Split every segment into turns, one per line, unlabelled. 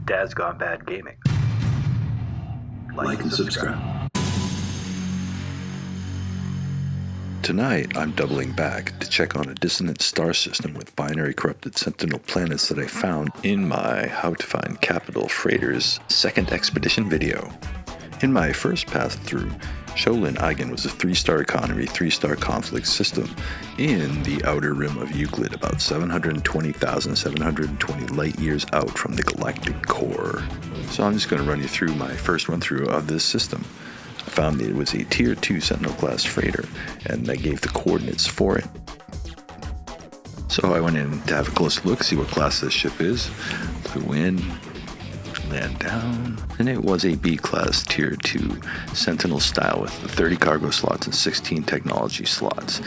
Dad's Gone Bad Gaming.
Like and subscribe.
Tonight, I'm doubling back to check on a Dissonant Star System with Binary Corrupted Sentinel planets that I found in my How to Find Capital Freighters second expedition video. In my first pass through, Sholin-Igin was a 3-star economy, 3-star conflict system in the Outer Rim of Euclid, about 720,720 light years out from the galactic core. So I'm just going to run you through my first run through of this system. I found that it was a Tier 2 Sentinel class freighter, and I gave the coordinates for it. So I went in to have a close look, see what class this ship is. Flew in, land down, and it was a B-class Tier 2 Sentinel style with 30 cargo slots and 16 technology slots.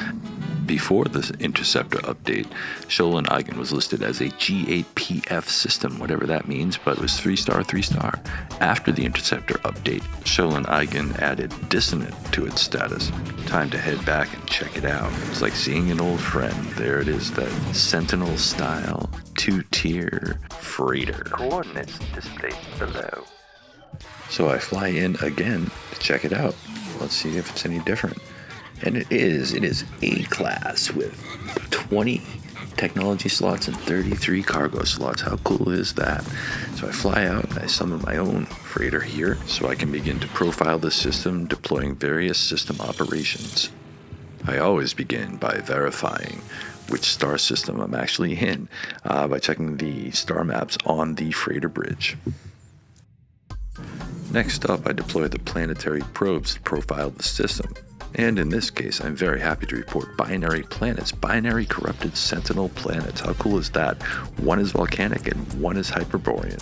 Before the Interceptor update, Sholin-Igin was listed as a G8PF system, whatever that means, but it was 3-star, 3-star. After the Interceptor update, Sholin-Igin added Dissonant to its status. Time to head back and check it out. It's like seeing an old friend. There it is, that Sentinel style 2-tier freighter.
Coordinates displayed below.
So I fly in again to check it out. Let's see if it's any different. And it is A-class with 20 technology slots and 33 cargo slots. How cool is that? So I fly out and I summon my own freighter here so I can begin to profile the system, deploying various system operations. I always begin by verifying which star system I'm actually in by checking the star maps on the freighter bridge. Next up, I deploy the Planetary Probes to profile the system. And in this case, I'm very happy to report binary planets, Binary Corrupted Sentinel planets. How cool is that? One is volcanic and one is Hyperborean.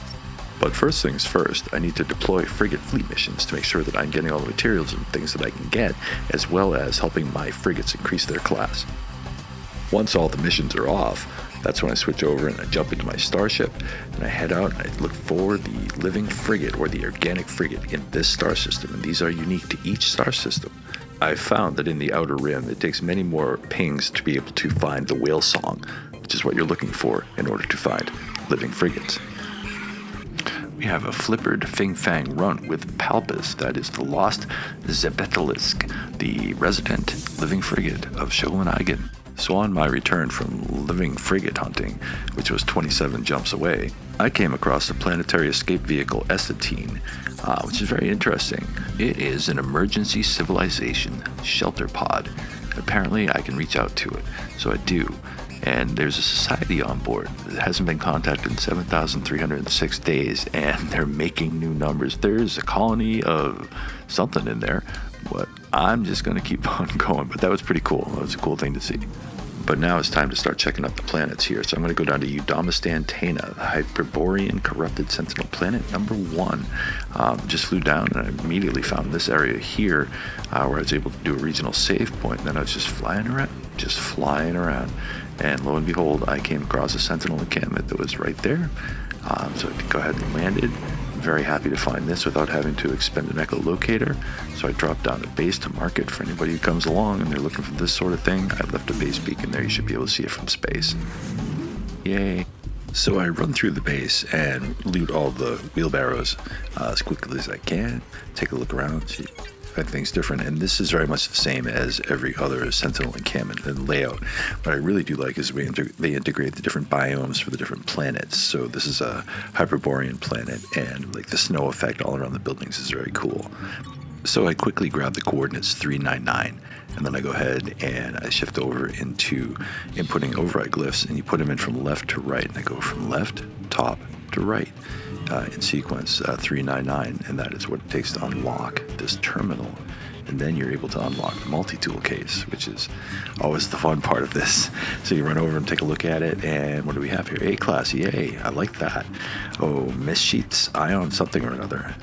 But first things first, I need to deploy frigate fleet missions to make sure that I'm getting all the materials and things that I can get, as well as helping my frigates increase their class. Once all the missions are off, that's when I switch over and I jump into my starship and I head out and I look for the living frigate or the organic frigate in this star system, and these are unique to each star system. I've found that in the Outer Rim, it takes many more pings to be able to find the whale song, which is what you're looking for in order to find living frigates. We have a flippered Fing Fang run with Palpus, that is the lost Zebetalisk, the resident living frigate of Shaolin-Igin. So on my return from living frigate hunting, which was 27 jumps away, I came across the planetary escape vehicle Essetine, which is very interesting. It is an emergency civilization shelter pod. Apparently I can reach out to it, so I do. And there's a society on board that hasn't been contacted in 7,306 days, and they're making new numbers. There's a colony of something in there, but I'm just going to keep on going. But that was pretty cool. That was a cool thing to see. But now it's time to start checking out the planets here. So I'm going to go down to Eudomistantana, the Hyperborean Corrupted Sentinel planet number 1. Just flew down and I immediately found this area here where I was able to do a regional save point. And then I was just flying around. And lo and behold, I came across a Sentinel encampment that was right there. So I go ahead and landed. Very happy to find this without having to expend an echolocator. So I dropped down a base to mark it for anybody who comes along and they're looking for this sort of thing. I left a base beacon there. You should be able to see it from space. Yay. So I run through the base and loot all the wheelbarrows as quickly as I can. Take a look around, see if anything's different. And this is very much the same as every other Sentinel encampment and layout. What I really do like is they integrate the different biomes for the different planets. So this is a Hyperborean planet, and like the snow effect all around the buildings is very cool. So I quickly grab the coordinates 399, and then I go ahead and I shift over into inputting override glyphs, and you put them in from left to right, and I go from left, top to right in sequence 399, and that is what it takes to unlock this terminal. And then you're able to unlock the multi-tool case, which is always the fun part of this. So you run over and take a look at it, and what do we have here? A-class, yay, I like that. Oh, Missheets, Ion something or another.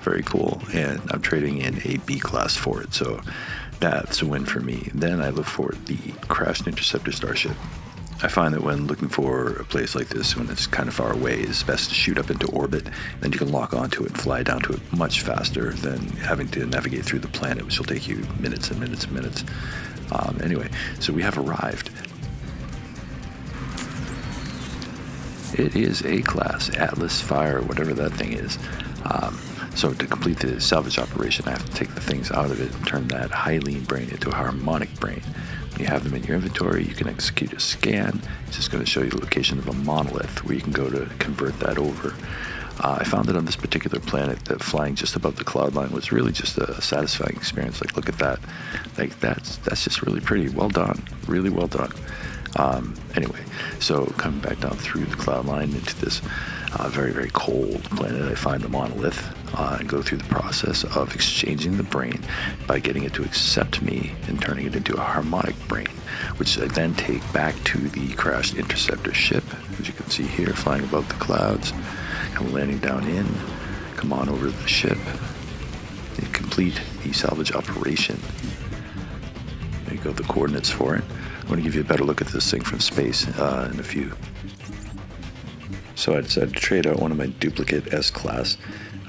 Very cool, and I'm trading in a B-class for it, so that's a win for me. Then I look for the crashed Interceptor starship. I find that when looking for a place like this, when it's kind of far away, it's best to shoot up into orbit. Then you can lock onto it and fly down to it much faster than having to navigate through the planet, which will take you minutes and minutes and minutes. Anyway, so we have arrived. it is A-class, Atlas Fire, whatever that thing is. So to complete the salvage operation, I have to take the things out of it and turn that Hylian brain into a harmonic brain. When you have them in your inventory, you can execute a scan. It's just going to show you the location of a monolith where you can go to convert that over. I found that on this particular planet, that flying just above the cloud line was really just a satisfying experience. Like, look at that. Like, that's just really pretty. Well done. Really well done. Anyway, so coming back down through the cloud line into this very, very cold planet, I find the monolith and go through the process of exchanging the brain by getting it to accept me and turning it into a harmonic brain, which I then take back to the crashed Interceptor ship, as you can see here, flying above the clouds, come landing down in, come on over to the ship, and complete the salvage operation. There you go, the coordinates for it. I'm going to give you a better look at this thing from space in a few. So I decided to trade out one of my duplicate S-class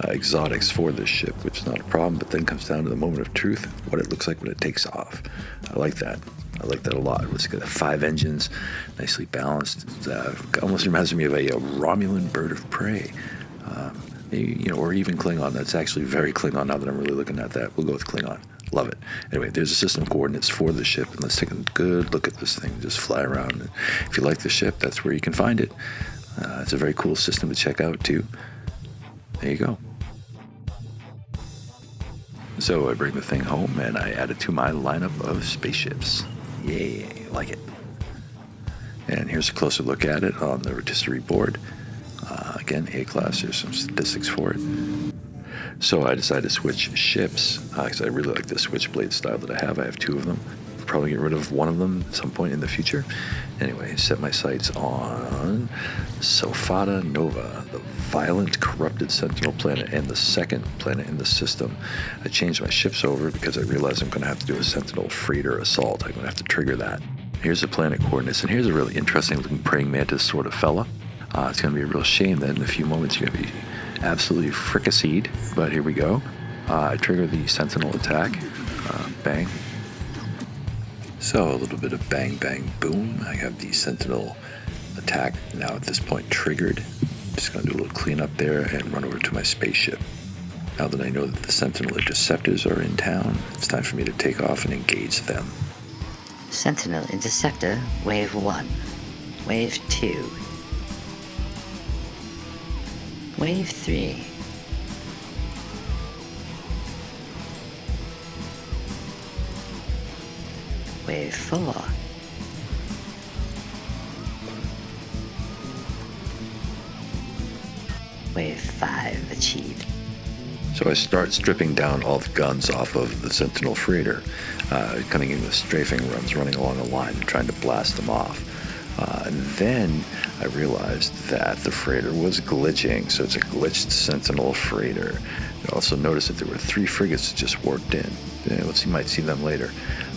exotics for this ship, which is not a problem, but then comes down to the moment of truth, what it looks like when it takes off. I like that. I like that a lot. It's got 5 engines, nicely balanced. It almost reminds me of a Romulan bird of prey. Maybe, or even Klingon. That's actually very Klingon now that I'm really looking at that. We'll go with Klingon. Love it. Anyway, there's a system of coordinates for the ship, and let's take a good look at this thing. Just fly around. And if you like the ship, that's where you can find it. It's a very cool system to check out, too. There you go. So I bring the thing home, and I add it to my lineup of spaceships. Yay, like it. And here's a closer look at it on the rotisserie board. Again, A-class, there's some statistics for it. So I decided to switch ships, because I really like the switchblade style that I have. I have 2 of them. Probably get rid of one of them at some point in the future. Anyway, set my sights on Sofata Nova, the violent, corrupted Sentinel planet, and the second planet in the system. I changed my ships over because I realized I'm going to have to do a Sentinel freighter assault. I'm going to have to trigger that. Here's the planet coordinates, and here's a really interesting looking praying mantis sort of fella. It's going to be a real shame that in a few moments you're going to be absolutely fricasseed, but here we go. I trigger the Sentinel Attack. Bang. So a little bit of bang, bang, boom. I have the Sentinel Attack now at this point triggered. Just going to do a little cleanup there and run over to my spaceship. Now that I know that the Sentinel Interceptors are in town, it's time for me to take off and engage them.
Sentinel Interceptor, Wave 1. Wave 2. Wave 3. Wave 4. Wave 5 achieved.
So I start stripping down all the guns off of the Sentinel freighter, coming in with strafing runs, running along a line and trying to blast them off. And then I realized that the freighter was glitching, so it's a glitched Sentinel freighter. I also noticed that there were 3 frigates that just warped in. You might see them later.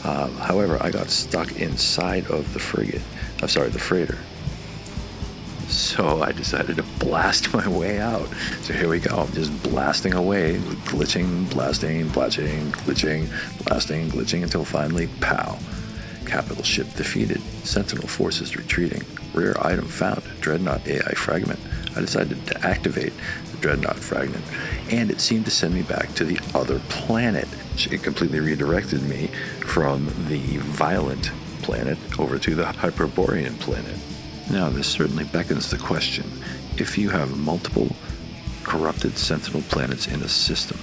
However, I got stuck inside of the freighter. So I decided to blast my way out. So here we go. I'm just blasting away, glitching, blasting, glitching, blasting, glitching, until finally, pow. Capital ship defeated. Sentinel forces retreating. Rare item found. Dreadnought AI fragment. I decided to activate the Dreadnought fragment, and it seemed to send me back to the other planet. It completely redirected me from the violent planet over to the Hyperborean planet. Now, this certainly beckons the question, if you have multiple corrupted Sentinel planets in a system,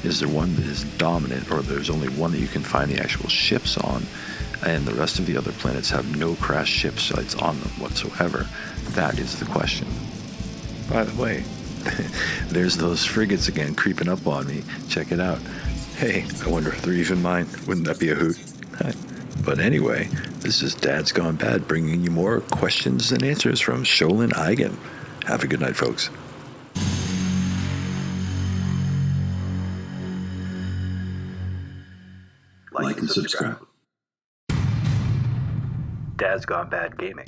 is there one that is dominant, or there's only one that you can find the actual ships on, and the rest of the other planets have no crashed ship sites on them whatsoever? That is the question. By the way, there's those frigates again creeping up on me. Check it out. Hey, I wonder if they're even mine. Wouldn't that be a hoot? But anyway, this is Dad's Gone Bad, bringing you more questions and answers from Shaolin Eigen. Have a good night, folks.
Like and subscribe.
Dad's Gone Bad Gaming.